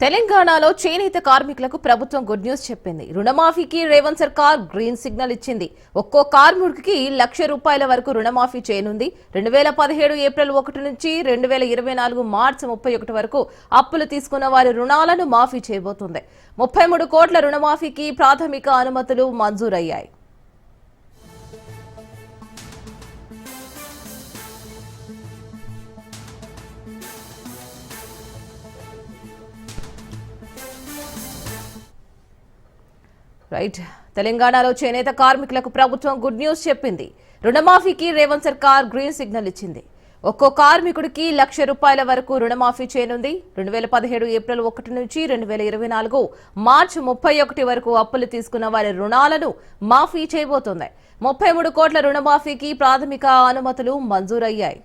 తెలంగాణలో చేనేత కార్మికులకు ప్రభుత్వం గుడ్ న్యూస్ చెప్పింది. రుణమాఫీకి రేవంత్ సర్కార్ గ్రీన్ సిగ్నల్ ఇచ్చింది. ఒక్కో కార్మికుడికి ₹1,00,000 వరకు రుణమాఫీ చేయనుంది. 2017 ఏప్రిల్ 1 నుంచి 2024 మార్చి 31 వరకు అప్పులు తీసుకున్న వారి రుణాలను మాఫీ చేయబోతుంది. 33 కోట్ల రుణమాఫీకి ప్రాథమిక అనుమతులు మంజూరయ్యాయి. తెలంగాణలో చేనేత కార్మికులకు ప్రభుత్వం గుడ్ న్యూస్ చెప్పింది. రుణమాఫీకి రేవంత్ సర్కార్ గ్రీన్ సిగ్నల్ ఇచ్చింది. ఒక్కో కార్మికుడికి ₹1,00,000 వరకు రుణమాఫీ చేయనుంది. 2017 ఏప్రిల్ 1 నుంచి 2024 మార్చి 31 వరకు అప్పులు తీసుకున్న వారి రుణాలను మాఫీ చేయబోతోంది. 33 కోట్ల రుణమాఫీకి ప్రాథమిక అనుమతులు మంజూరయ్యాయి.